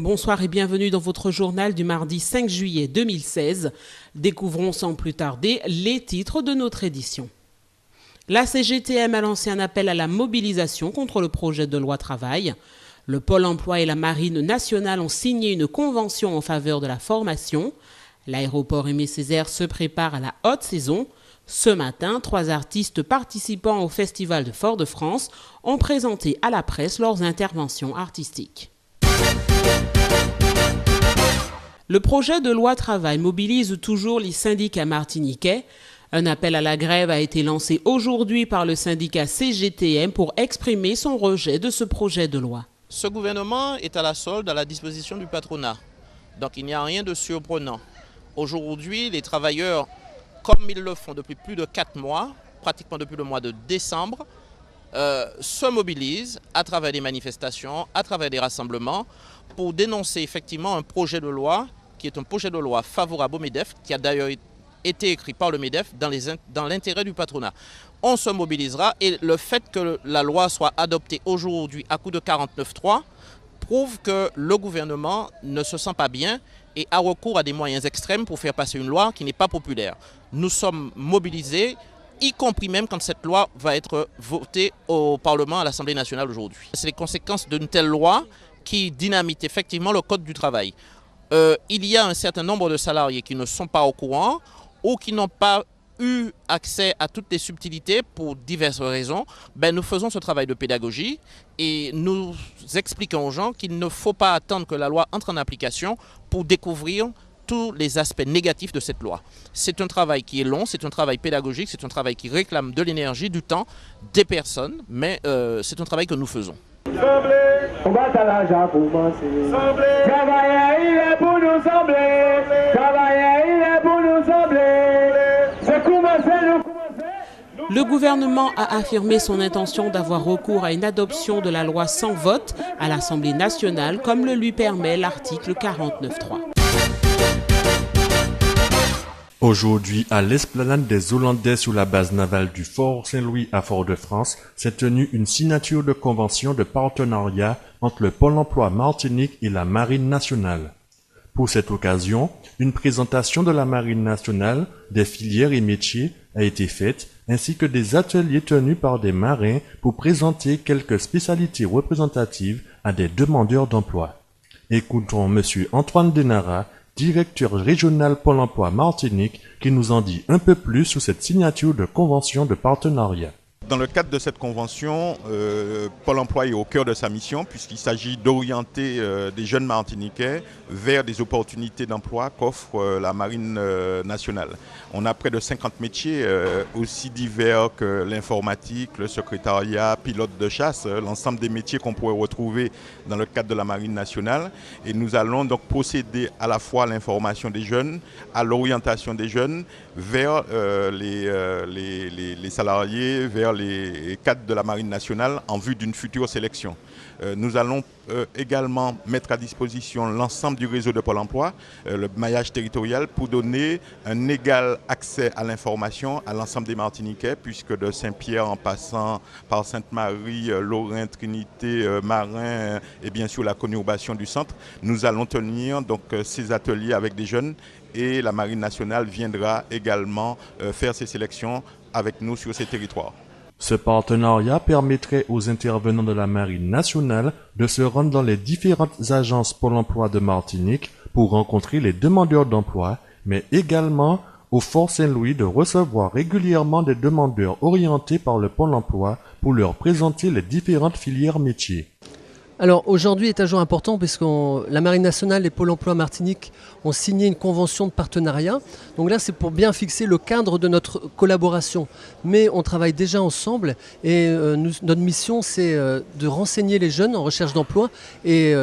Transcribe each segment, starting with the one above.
Bonsoir et bienvenue dans votre journal du mardi 5 juillet 2016. Découvrons sans plus tarder les titres de notre édition. La CGTM a lancé un appel à la mobilisation contre le projet de loi travail. Le Pôle emploi et la Marine nationale ont signé une convention en faveur de la formation. L'aéroport Aimé Césaire se prépare à la haute saison. Ce matin, 3 artistes participant au Festival de Fort-de-France ont présenté à la presse leurs interventions artistiques. Le projet de loi travail mobilise toujours les syndicats martiniquais. Un appel à la grève a été lancé aujourd'hui par le syndicat CGTM pour exprimer son rejet de ce projet de loi. Ce gouvernement est à la solde, à la disposition du patronat. Donc il n'y a rien de surprenant. Aujourd'hui, les travailleurs, comme ils le font depuis plus de 4 mois, pratiquement depuis le mois de décembre, se mobilisent à travers des manifestations, à travers des rassemblements, pour dénoncer effectivement un projet de loi qui est un projet de loi favorable au MEDEF, qui a d'ailleurs été écrit par le MEDEF dans l'intérêt du patronat. On se mobilisera et le fait que la loi soit adoptée aujourd'hui à coup de 49.3 prouve que le gouvernement ne se sent pas bien et a recours à des moyens extrêmes pour faire passer une loi qui n'est pas populaire. Nous sommes mobilisés, y compris même quand cette loi va être votée au Parlement, à l'Assemblée nationale aujourd'hui. C'est les conséquences d'une telle loi qui dynamite effectivement le code du travail. Il y a un certain nombre de salariés qui ne sont pas au courant ou qui n'ont pas eu accès à toutes les subtilités pour diverses raisons. Nous faisons ce travail de pédagogie et nous expliquons aux gens qu'il ne faut pas attendre que la loi entre en application pour découvrir tous les aspects négatifs de cette loi. C'est un travail qui est long, c'est un travail pédagogique, c'est un travail qui réclame de l'énergie, du temps, des personnes, mais c'est un travail que nous faisons. On va à l'argent pour commencer. Travailler, il est pour nous sembler. Travailler, il est pour nous sembler. C'est commencer, nous commencer. Le gouvernement a affirmé son intention d'avoir recours à une adoption de la loi sans vote à l'Assemblée nationale, comme le lui permet l'article 49.3. Aujourd'hui, à l'esplanade des Hollandais sur la base navale du Fort Saint-Louis à Fort-de-France, s'est tenue une signature de convention de partenariat entre le Pôle emploi Martinique et la Marine nationale. Pour cette occasion, une présentation de la Marine nationale, des filières et métiers a été faite, ainsi que des ateliers tenus par des marins pour présenter quelques spécialités représentatives à des demandeurs d'emploi. Écoutons M. Antoine Denara, directeur régional Pôle emploi Martinique, qui nous en dit un peu plus sur cette signature de convention de partenariat. Dans le cadre de cette convention, Pôle emploi est au cœur de sa mission puisqu'il s'agit d'orienter des jeunes Martiniquais vers des opportunités d'emploi qu'offre la Marine nationale. On a près de 50 métiers aussi divers que l'informatique, le secrétariat, pilote de chasse, l'ensemble des métiers qu'on pourrait retrouver dans le cadre de la Marine nationale. Et nous allons donc procéder à la fois à l'information des jeunes, à l'orientation des jeunes vers les salariés, vers les cadres de la Marine nationale en vue d'une future sélection. Nous allons également mettre à disposition l'ensemble du réseau de Pôle emploi, le maillage territorial, pour donner un égal accès à l'information à l'ensemble des Martiniquais, puisque de Saint-Pierre en passant par Sainte-Marie, Lorrain, Trinité, Marin et bien sûr la conurbation du centre, nous allons tenir donc ces ateliers avec des jeunes et la Marine nationale viendra également faire ses sélections avec nous sur ces territoires. Ce partenariat permettrait aux intervenants de la Marine nationale de se rendre dans les différentes agences Pôle emploi de Martinique pour rencontrer les demandeurs d'emploi, mais également au Fort Saint-Louis de recevoir régulièrement des demandeurs orientés par le Pôle emploi pour leur présenter les différentes filières métiers. Alors aujourd'hui est un jour important puisque la Marine nationale et Pôle emploi Martinique ont signé une convention de partenariat. Donc là c'est pour bien fixer le cadre de notre collaboration. Mais on travaille déjà ensemble et notre mission c'est de renseigner les jeunes en recherche d'emploi et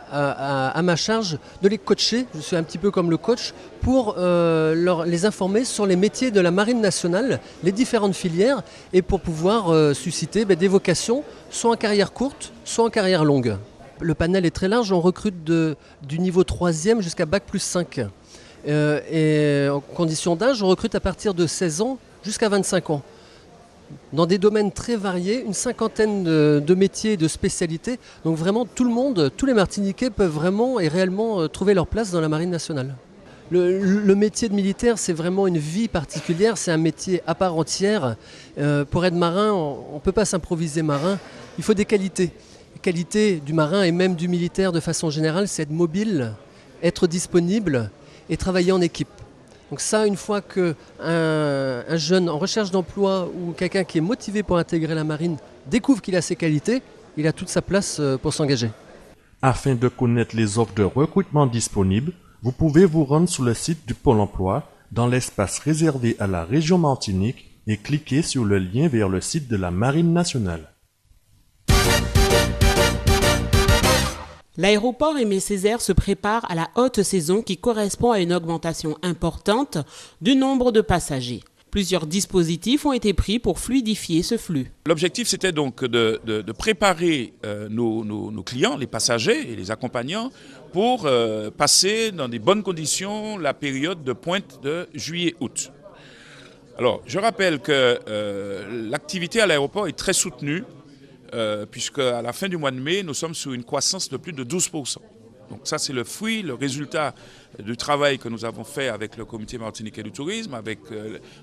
à ma charge de les coacher, je suis un petit peu comme le coach, pour les informer sur les métiers de la Marine nationale, les différentes filières, et pour pouvoir susciter des vocations, soit en carrière courte, soit en carrière longue. Le panel est très large, on recrute du niveau 3e jusqu'à Bac plus 5. Et en condition d'âge, on recrute à partir de 16 ans jusqu'à 25 ans. dans des domaines très variés, une cinquantaine de métiers et de spécialités. Donc vraiment tout le monde, tous les Martiniquais peuvent vraiment et réellement trouver leur place dans la Marine nationale. Le métier de militaire, c'est vraiment une vie particulière, c'est un métier à part entière. Pour être marin, on ne peut pas s'improviser marin, il faut des qualités. Les qualités du marin et même du militaire de façon générale, c'est être mobile, être disponible et travailler en équipe. Donc ça, une fois qu'un jeune en recherche d'emploi ou quelqu'un qui est motivé pour intégrer la marine découvre qu'il a ces qualités, il a toute sa place pour s'engager. Afin de connaître les offres de recrutement disponibles, vous pouvez vous rendre sur le site du Pôle emploi dans l'espace réservé à la région Martinique et cliquer sur le lien vers le site de la Marine nationale. L'aéroport Aimé Césaire se prépare à la haute saison qui correspond à une augmentation importante du nombre de passagers. Plusieurs dispositifs ont été pris pour fluidifier ce flux. L'objectif, c'était donc de préparer nos clients, les passagers et les accompagnants, pour passer dans des bonnes conditions la période de pointe de juillet-août. Alors, je rappelle que l'activité à l'aéroport est très soutenue, puisque à la fin du mois de mai, nous sommes sur une croissance de plus de 12%. Donc ça, c'est le fruit, le résultat du travail que nous avons fait avec le comité martiniquais du tourisme, avec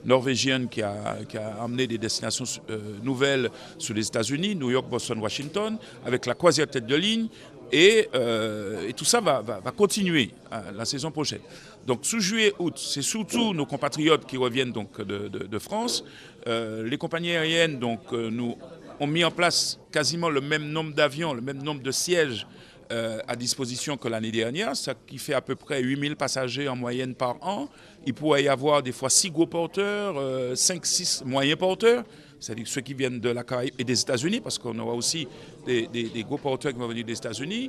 Norvégienne qui a amené des destinations nouvelles sur les États-Unis, New York, Boston, Washington, avec la croisière tête de ligne, et tout ça va continuer la saison prochaine. Donc sous juillet-août, c'est surtout nos compatriotes qui reviennent donc de France. Les compagnies aériennes donc, nous ont mis en place quasiment le même nombre d'avions, le même nombre de sièges à disposition que l'année dernière, ce qui fait à peu près 8000 passagers en moyenne par an. Il pourrait y avoir des fois 6 gros porteurs, 5-6 moyens porteurs, c'est-à-dire ceux qui viennent de la Caraïbe et des États-Unis, parce qu'on aura aussi des gros porteurs qui vont venir des États-Unis,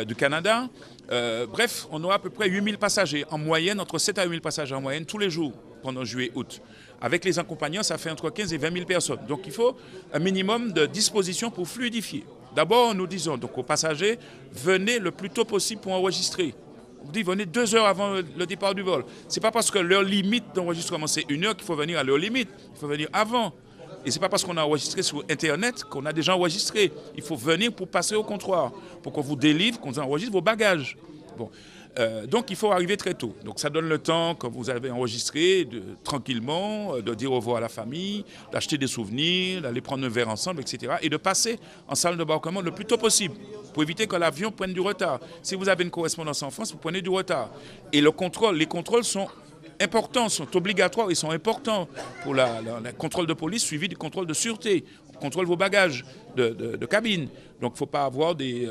du Canada. Bref, on aura à peu près 8000 passagers en moyenne, entre 7 à 8000 passagers en moyenne tous les jours pendant juillet-août. Avec les accompagnants, ça fait entre 15 et 20 000 personnes. Donc il faut un minimum de dispositions pour fluidifier. D'abord, nous disons donc aux passagers, venez le plus tôt possible pour enregistrer. On dit venez 2 heures avant le départ du vol. Ce n'est pas parce que leur limite d'enregistrement c'est 1 heure qu'il faut venir à leur limite. Il faut venir avant. Et ce n'est pas parce qu'on a enregistré sur Internet qu'on a déjà enregistré. Il faut venir pour passer au comptoir, pour qu'on vous délivre, qu'on enregistre vos bagages. Bon. Donc il faut arriver très tôt. Donc ça donne le temps, quand vous avez enregistré, tranquillement, de dire au revoir à la famille, d'acheter des souvenirs, d'aller prendre un verre ensemble, etc. Et de passer en salle d'embarquement le plus tôt possible pour éviter que l'avion prenne du retard. Si vous avez une correspondance en France, vous prenez du retard. Et les contrôles sont importants, sont obligatoires et sont importants pour le contrôle de police suivi du contrôle de sûreté. On contrôle vos bagages de cabine. Donc il ne faut pas avoir des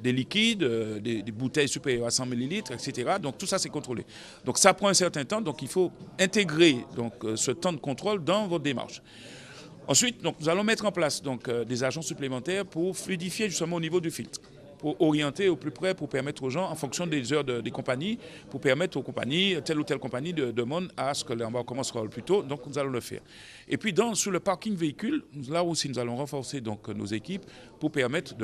liquides, des bouteilles supérieures à 100 ml, etc. Donc tout ça c'est contrôlé. Donc ça prend un certain temps, donc il faut intégrer donc, ce temps de contrôle dans votre démarche. Ensuite, donc, nous allons mettre en place donc, des agents supplémentaires pour fluidifier justement au niveau du filtre, pour orienter au plus près, pour permettre aux gens, en fonction des heures des compagnies, pour permettre aux compagnies, telle ou telle compagnie demande à ce que l'embarquement soit le plus tôt, donc nous allons le faire. Et puis sur le parking véhicule, là aussi nous allons renforcer donc, nos équipes pour permettre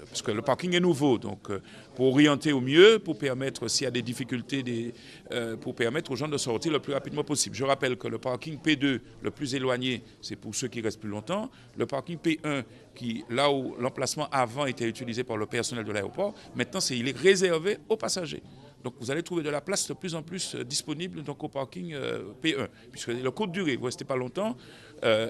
parce que le parking est nouveau, donc pour orienter au mieux, pour permettre s'il y a des difficultés, pour permettre aux gens de sortir le plus rapidement possible. Je rappelle que le parking P2, le plus éloigné, c'est pour ceux qui restent plus longtemps. Le parking P1, là où l'emplacement avant était utilisé par le personnel de l'aéroport, maintenant il est réservé aux passagers. Donc vous allez trouver de la place de plus en plus disponible donc, au parking P1, puisque le court de durée, vous ne restez pas longtemps.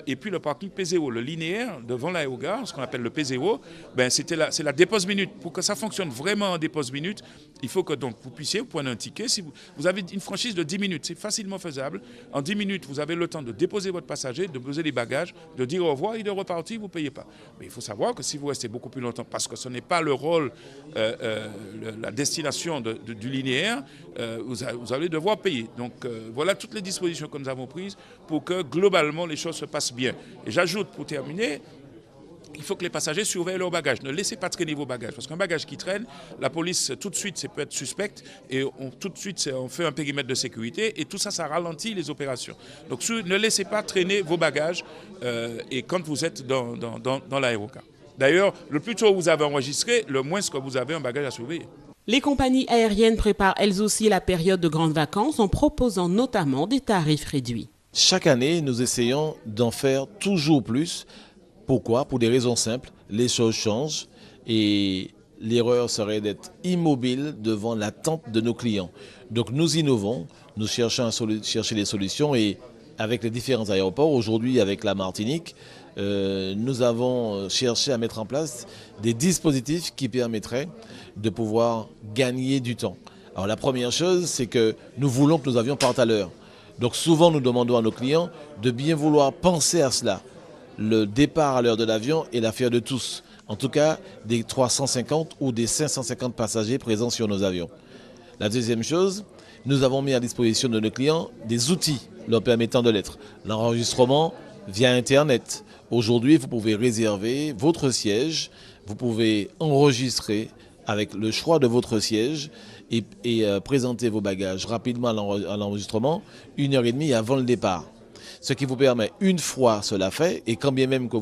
Et puis le parking P0, le linéaire devant l'aérogare, ce qu'on appelle le P0, c'est la dépose minute. Pour que ça fonctionne vraiment en dépose minute, il faut que donc, vous puissiez prendre un ticket. Si vous avez une franchise de 10 minutes, c'est facilement faisable. En 10 minutes, vous avez le temps de déposer votre passager, de poser les bagages, de dire au revoir et de repartir, vous ne payez pas. Mais il faut savoir que si vous restez beaucoup plus longtemps, parce que ce n'est pas le rôle, la destination du linéaire, vous allez devoir payer. Donc voilà toutes les dispositions que nous avons prises pour que globalement les choses se passent bien. Et j'ajoute pour terminer, il faut que les passagers surveillent leurs bagages. Ne laissez pas traîner vos bagages, parce qu'un bagage qui traîne, la police tout de suite, ça peut être suspect, et tout de suite on fait un périmètre de sécurité, et tout ça, ça ralentit les opérations. Donc ne laissez pas traîner vos bagages et quand vous êtes dans l'aérocar. D'ailleurs, le plus tôt vous avez enregistré, le moins que vous avez un bagage à surveiller. Les compagnies aériennes préparent elles aussi la période de grandes vacances en proposant notamment des tarifs réduits. Chaque année, nous essayons d'en faire toujours plus. Pourquoi? Pour des raisons simples. Les choses changent et l'erreur serait d'être immobile devant l'attente de nos clients. Donc nous innovons, nous cherchons à chercher des solutions et avec les différents aéroports, aujourd'hui avec la Martinique, nous avons cherché à mettre en place des dispositifs qui permettraient de pouvoir gagner du temps. Alors la première chose, c'est que nous voulons que nos avions partent à l'heure. Donc souvent, nous demandons à nos clients de bien vouloir penser à cela. Le départ à l'heure de l'avion est l'affaire de tous. En tout cas, des 350 ou des 550 passagers présents sur nos avions. La deuxième chose, nous avons mis à disposition de nos clients des outils leur permettant de l'être. L'enregistrement via Internet. Aujourd'hui, vous pouvez réserver votre siège, vous pouvez enregistrer avec le choix de votre siège et présenter vos bagages rapidement à l'enregistrement 1h30 avant le départ. Ce qui vous permet, une fois cela fait, et quand bien même que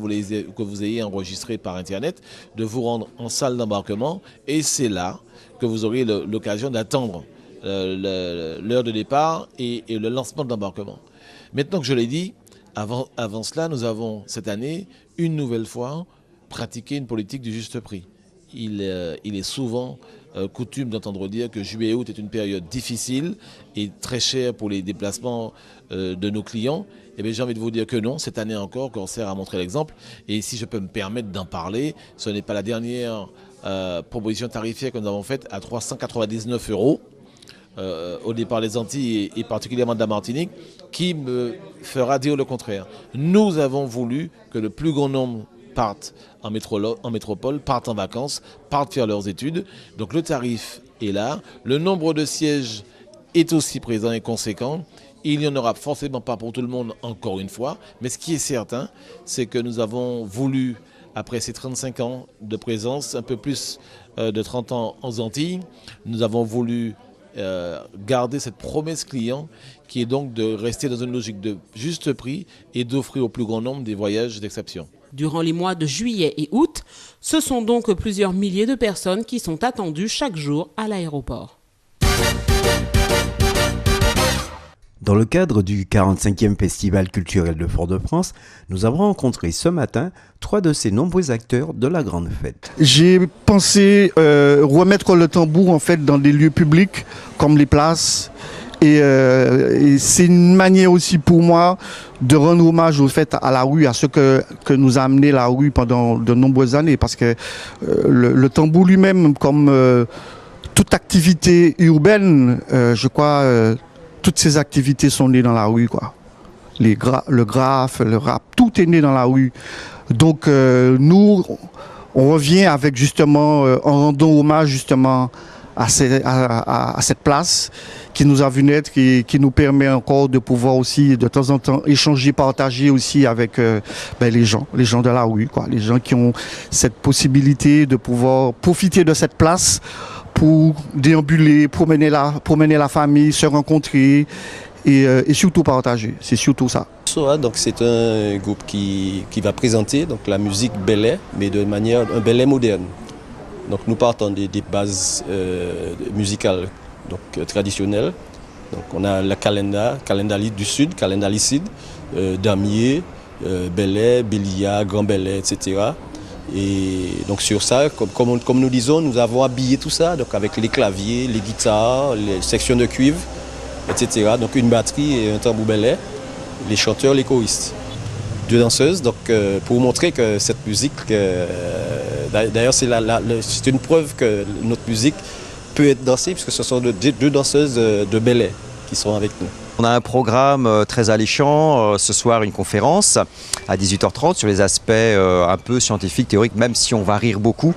vous ayez enregistré par Internet, de vous rendre en salle d'embarquement et c'est là que vous aurez l'occasion d'attendre l'heure de départ et le lancement de l'embarquement. Maintenant que je l'ai dit, avant cela, nous avons cette année, une nouvelle fois, pratiqué une politique du juste prix. Il est souvent coutume d'entendre dire que juillet et août est une période difficile et très chère pour les déplacements de nos clients. Eh bien, j'ai envie de vous dire que non, cette année encore, Corsair a montré l'exemple. Et si je peux me permettre d'en parler, ce n'est pas la dernière proposition tarifaire que nous avons faite à 399 € au départ des Antilles et particulièrement de la Martinique, qui me fera dire le contraire. Nous avons voulu que le plus grand nombre partent en métropole, partent en vacances, partent faire leurs études. Donc le tarif est là, le nombre de sièges est aussi présent et conséquent. Il n'y en aura forcément pas pour tout le monde encore une fois, mais ce qui est certain, c'est que nous avons voulu, après ces 35 ans de présence, un peu plus de 30 ans aux Antilles, nous avons voulu garder cette promesse client qui est donc de rester dans une logique de juste prix et d'offrir au plus grand nombre des voyages d'exception. Durant les mois de juillet et août, ce sont donc plusieurs milliers de personnes qui sont attendues chaque jour à l'aéroport. Dans le cadre du 45e Festival culturel de Fort-de-France, nous avons rencontré ce matin 3 de ces nombreux acteurs de la grande fête. J'ai pensé remettre le tambour en fait dans des lieux publics comme les places et c'est une manière aussi pour moi de rendre hommage au fait à la rue, à ce que nous a amené la rue pendant de nombreuses années parce que le tambour lui-même comme toute activité urbaine, je crois toutes ces activités sont nées dans la rue, quoi. Le graphe, le rap, tout est né dans la rue. Donc nous, on revient avec justement, en rendant hommage justement à cette place qui nous a vu naître, qui nous permet encore de pouvoir aussi de temps en temps échanger, partager aussi avec les gens de la rue, quoi. Les gens qui ont cette possibilité de pouvoir profiter de cette place pour déambuler, promener la famille, se rencontrer et surtout partager. C'est surtout ça. SOA, donc c'est un groupe qui va présenter donc la musique belay, mais de manière un belay moderne. Donc nous partons des bases musicales donc traditionnelles. Donc on a la calenda du sud, calenda licide, damier, belay, bélia, grand belay, etc. Et donc sur ça, comme nous disons, nous avons habillé tout ça donc avec les claviers, les guitares, les sections de cuivre, etc. Donc une batterie et un tambour belay, les chanteurs, les choristes. 2 danseuses, donc pour montrer que cette musique, d'ailleurs c'est une preuve que notre musique peut être dansée puisque ce sont 2 danseuses de belay qui sont avec nous. On a un programme très alléchant, ce soir une conférence à 18h30 sur les aspects un peu scientifiques, théoriques, même si on va rire beaucoup.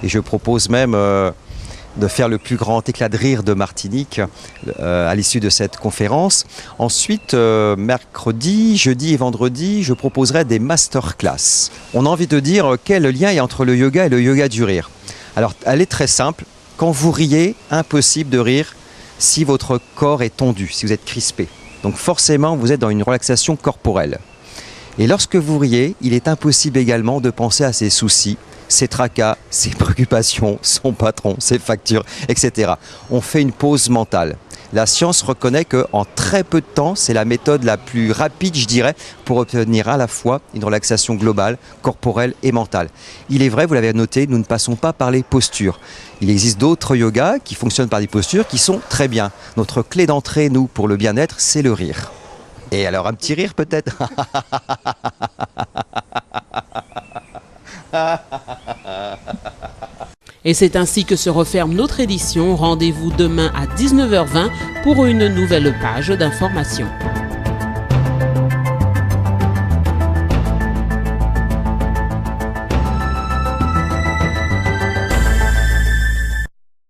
Et je propose même de faire le plus grand éclat de rire de Martinique à l'issue de cette conférence. Ensuite, mercredi, jeudi et vendredi, je proposerai des masterclass. On a envie de dire quel lien il y a entre le yoga et le yoga du rire. Alors, elle est très simple. Quand vous riez, impossible de rire si votre corps est tendu, si vous êtes crispé. Donc forcément, vous êtes dans une relaxation corporelle. Et lorsque vous riez, il est impossible également de penser à ses soucis, ses tracas, ses préoccupations, son patron, ses factures, etc. On fait une pause mentale. La science reconnaît qu'en très peu de temps, c'est la méthode la plus rapide, je dirais, pour obtenir à la fois une relaxation globale, corporelle et mentale. Il est vrai, vous l'avez noté, nous ne passons pas par les postures. Il existe d'autres yogas qui fonctionnent par des postures qui sont très bien. Notre clé d'entrée, nous, pour le bien-être, c'est le rire. Et alors, un petit rire peut-être. Et c'est ainsi que se referme notre édition. Rendez-vous demain à 19h20 pour une nouvelle page d'information.